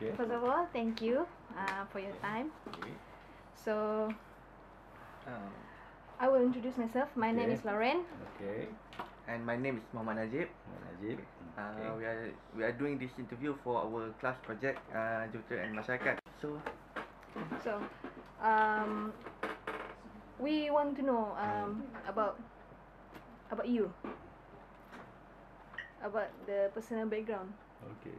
Okay. First of all, thank you for your time. Okay. So, I will introduce myself. My name Okay. is Lauren. Okay. And my name is Mohammad Najib. Najib. Okay. We are doing this interview for our class project, Jogja and Masyarakat. So, we want to know about you, about the personal background. Okay.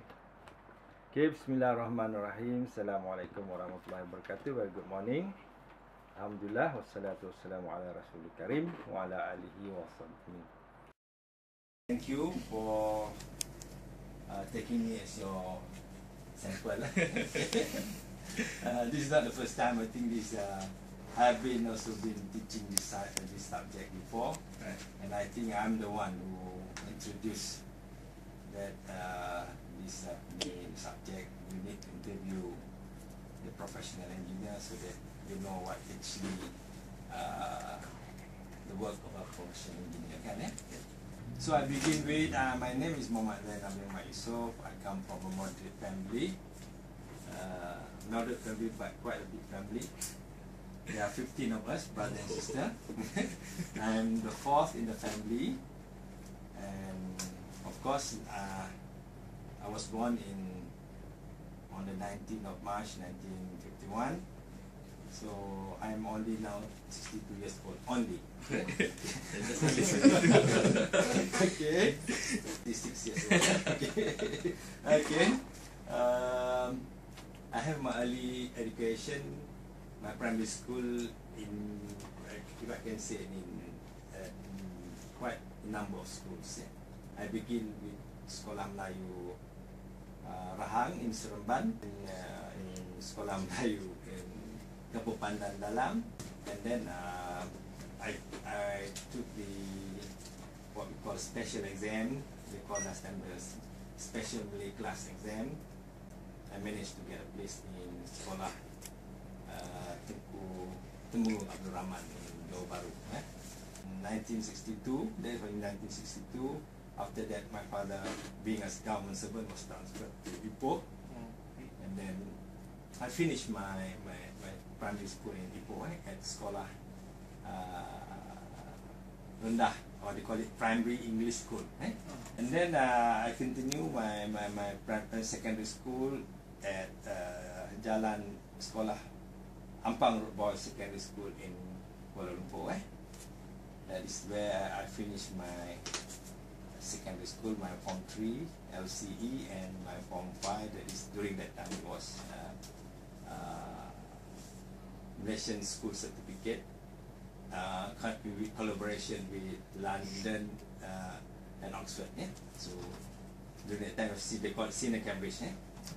Okay, bismillahirrahmanirrahim. Assalamualaikum warahmatullahi wabarakatuh. Well, good morning. Alhamdulillah, wassalatu wassalamu ala rasulil karim wa ala alihi wa sahbihi. Thank you for taking me as your sample. This is not the first time. I think this I've also been teaching this subject before, right. And I think I'm the one who introduced that this main subject. You need to interview the professional engineer so that you know what actually the work of a professional engineer. Kan, eh? So I begin with my name is Mohammad Zainal Yusof. I come from a moderate family, but quite a big family. There are 15 of us, brother and sister. I'm the fourth in the family, and of course, I was born on the 19th of March 1951. So I'm only now 62 years old. Only. Okay. 56 years old. Okay. Okay. I have my early education, my primary school in, if I can say, in quite a number of schools. I begin with Sekolah Melayu Rahang in Seremban, in Sekolah Melayu in Kampung Pandan Dalam, and then I took the what we call special exam. They call last time the special Malay class exam. I managed to get a place in Sekolah Temu Abdul Rahman in Johor Bahru. In 1962, that was in 1962. After that, my father, being a government servant, was transferred to Ipoh, and then I finished my primary school in Ipoh at Sekolah Rendah, or they call it Primary English School. And then I continue my secondary school at Jalan Sekolah Ampang Road Boys Secondary School in Kuala Lumpur. That is where I finished my secondary school, my Form 3 LCE, and my Form 5. That is, during that time it was Malaysian School Certificate, with collaboration with London and Oxford. So during that time they called it Senior Cambridge.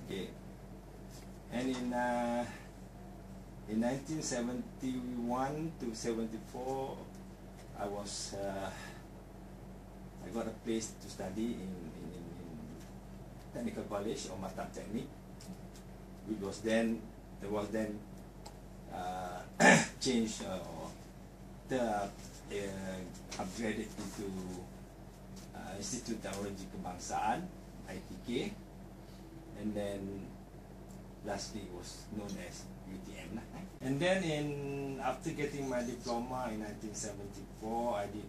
Okay. And in 1971 to 74, I got a place to study in Technical College or Matab Technique, which was then changed or upgraded into Institute Teknologi Kebangsaan (ITK), and then lastly it was known as UTM. And then after getting my diploma in 1974, I did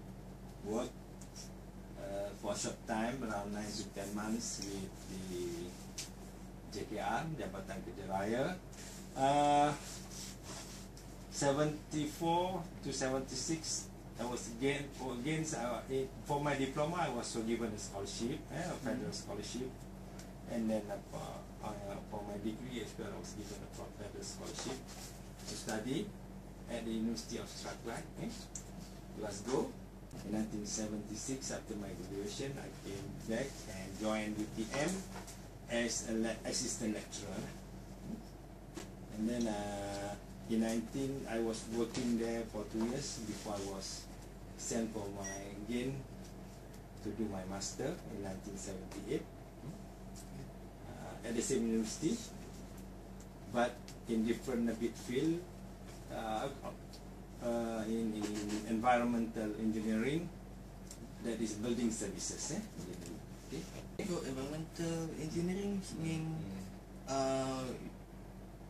work for a short time, around 9 to 10 months, with the JKR, Jabatan Kerja Raya. 74 to 76, I was for my diploma, I was given a scholarship, a federal scholarship, and then for my degree as well, I was given a federal scholarship to study at the University of Strathclyde, Glasgow. In 1976, after my graduation, I came back and joined UTM as an assistant lecturer. And then I was working there for 2 years before I was sent for to do my master in 1978 at the same university, but in different field. In environmental engineering, that is building services. Okay. So environmental engineering mean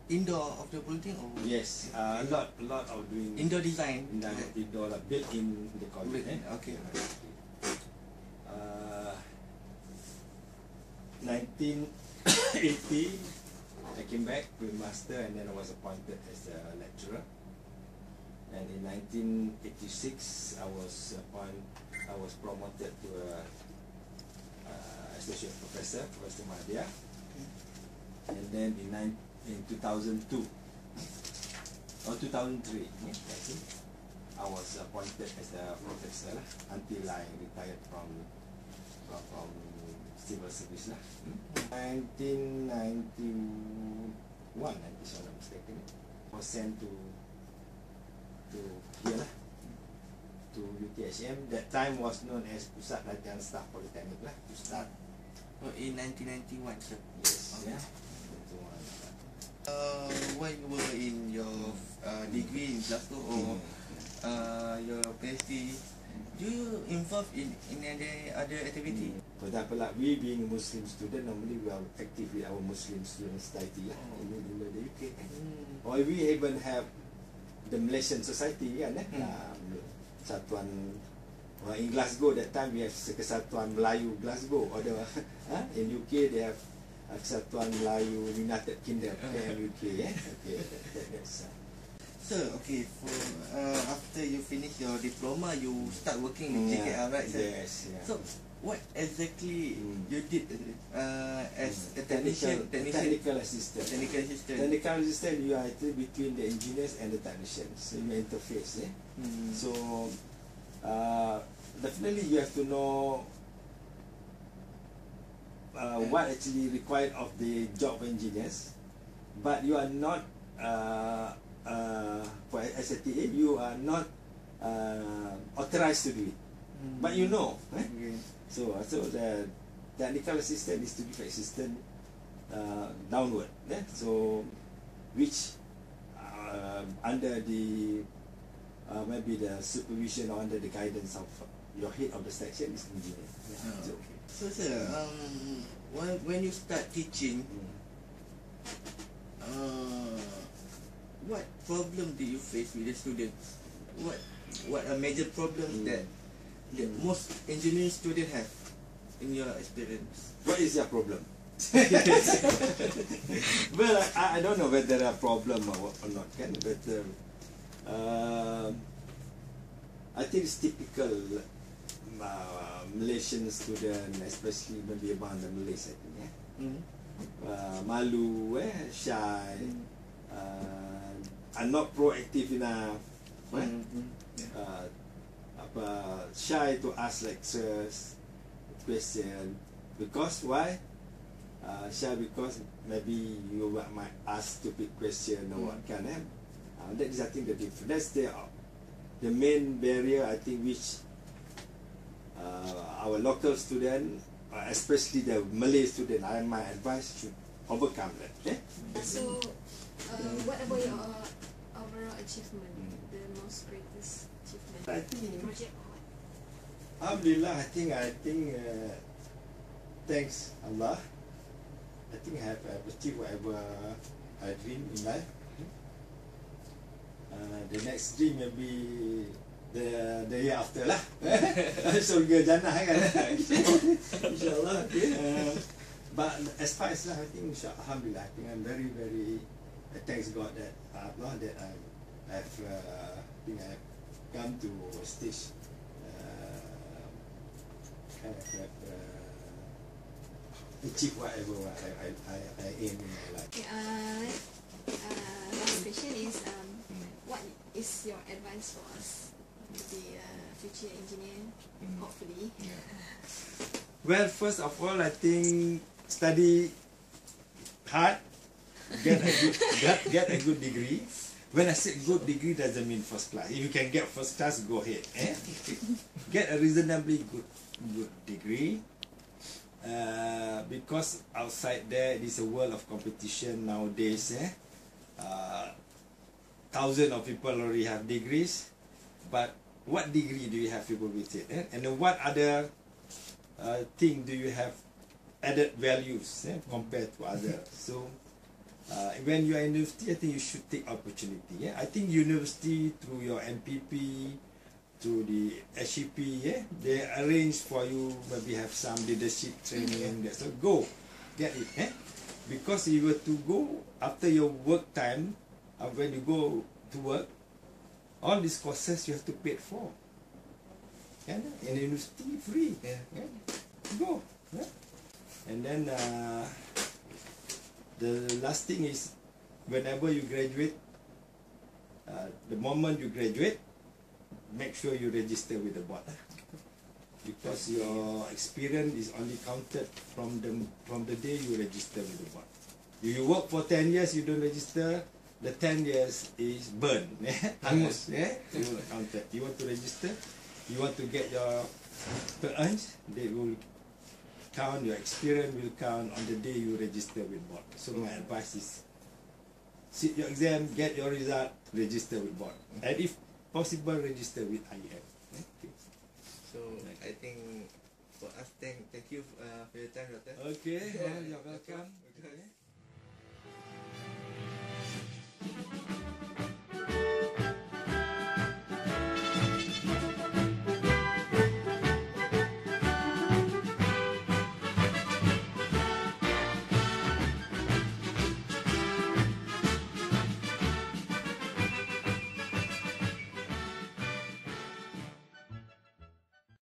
indoor of the building or Yes, a lot of doing indoor design? indoor built in the college. Okay. 1980, I came back with master, and then I was appointed as a lecturer. And in 1986, I was promoted to a associate professor, Professor Mohammad. And then in 2002 or 2003, I think, I was appointed as a professor until I retired from civil service 1991, if I'm not mistaken, I was sent to here to UTHM. That time was known as Pusat Latihan Staff Polytechnic to start. Oh, in 1991, sir. Yes. Okay. Yeah. When you were in your degree in Glasgow or your PhD, do you involve in any other activity? For example, like we being a Muslim student, normally we are active with our Muslim student society in the UK. Or we even have the Malaysian society kan, Satuan in Glasgow that time we have Kesatuan Melayu Glasgow, or the in UK they have Kesatuan Melayu United Kingdom UK. Okay, that's Sir, okay, for after you finish your diploma, you start working with JKR, right, sir? Yes. Yeah. So, what exactly you did as a technical assistant? Technical assistant, you are actually between the engineers and the technicians. So you interface. So definitely you have to know what actually required of the job of engineers, but you are not for SATA, you are not authorized to do it, but you know. So the technical assistant is to give assistant downward. So which under the maybe the supervision or under the guidance of your head of the section is engineer. So sir, when you start teaching, what problem do you face with the students? What are major problems that most engineering students have in your experience? What is your problem? Well, I don't know whether a problem or not, but I think it's typical Malaysian student, especially maybe among the Malays, I think. Malu, shy, are not proactive enough, shy to ask lecturers question. Because why? Shy because maybe you might ask stupid question or what kind. That is, I think, the difference. That's the main barrier, I think, which our local student, especially the Malay student, my advice should overcome that. So, what about your overall achievement? The most greatest achievement? I think, Project or what? Alhamdulillah, I think thanks Allah, I think I have achieved whatever I dream in life. The next dream may be the year after lah. Surga jannah kan. InsyaAllah. But as far as I think, alhamdulillah, I think I'm very, very thanks God that Allah that I have come to a stage kind of achieve whatever I aim in my life. Okay, last question is what is your advice for us to be a future engineer, hopefully? Well, first of all, I think study hard, get a good degree. When I say good degree, doesn't mean first class. If you can get first class, go ahead. Get a reasonably good degree. Because outside there, it is a world of competition nowadays. Thousands of people already have degrees, but what degree do you have people with it? And then what other thing do you have added values compared to others? So when you are in university, I think you should take opportunity. Yeah, I think university through your MPP, through the SCP, yeah, they arrange for you, maybe have some leadership training. So go, get it. Because if you were to go after your work time, when you go to work, all these courses you have to pay for. Yeah, in university free. Yeah. Yeah. Go. Yeah. And then the last thing is, whenever you graduate, the moment you graduate, make sure you register with the board. Because your experience is only counted from the day you register with the board. If you work for 10 years, you don't register, the 10 years is burned. Hangus. You will count it. You want to register, you want to get your earns, they will count, your experience will count on the day you register with board. So my advice is, sit your exam, get your result, register with board. And if possible, register with IEF. Okay. So I think for us, thank you for your time, Doctor. Okay, you're welcome. Okay.